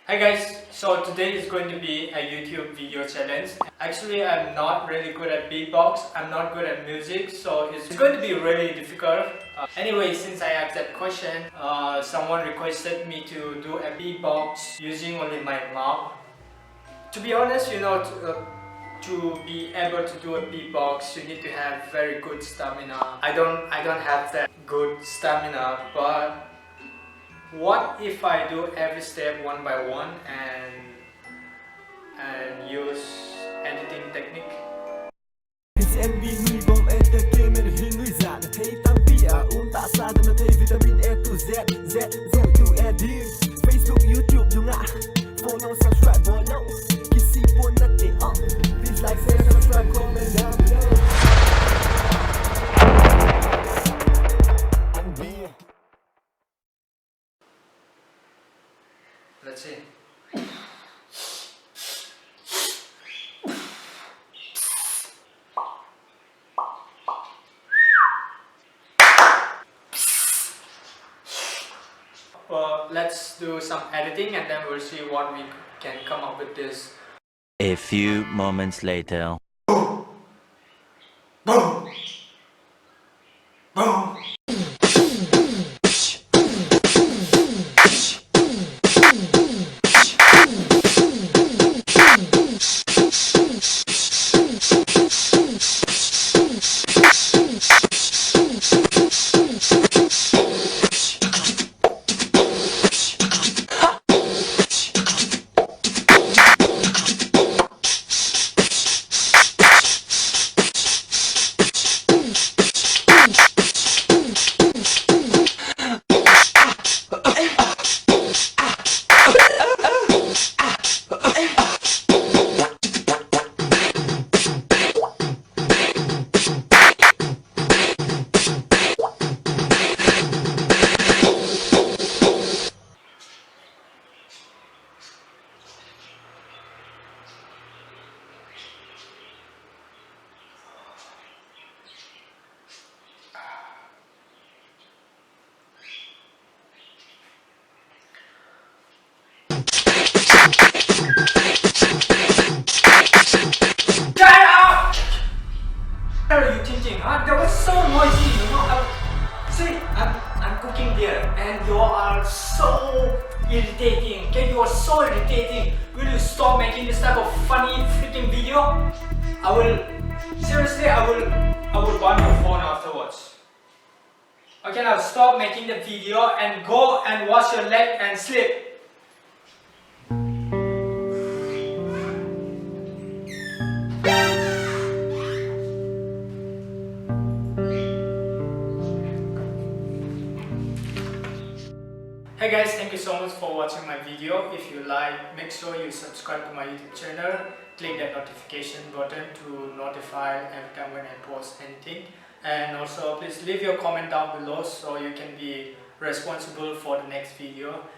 Hi guys, so today is going to be a YouTube video challenge. Actually, I'm not really good at beatbox, I'm not good at music, so it's going to be really difficult. Anyway, since I asked that question, someone requested me to do a beatbox using only my mouth. To be honest, to be able to do a beatbox, you need to have very good stamina. I don't have that good stamina, but what if I do every step one by one and use editing technique? Facebook, YouTube juga. Follow, subscribe, follow. Kisi pun nanti please like, share, subscribe, comment down below. Let's see. Well, let's do some editing and then we'll see what we can come up with this. A few moments later. Boom! Boom! Boom! What are you thinking? That was so noisy, See, I'm cooking there and you are so irritating. Okay, you are so irritating. Will you stop making this type of funny freaking video? Seriously, I will burn your phone afterwards. Okay, now stop making the video and go and wash your leg and sleep. Hey guys, thank you so much for watching my video. If you like, make sure you subscribe to my YouTube channel. Click that notification button to notify every time when I post anything. And also please leave your comment down below so you can be responsible for the next video.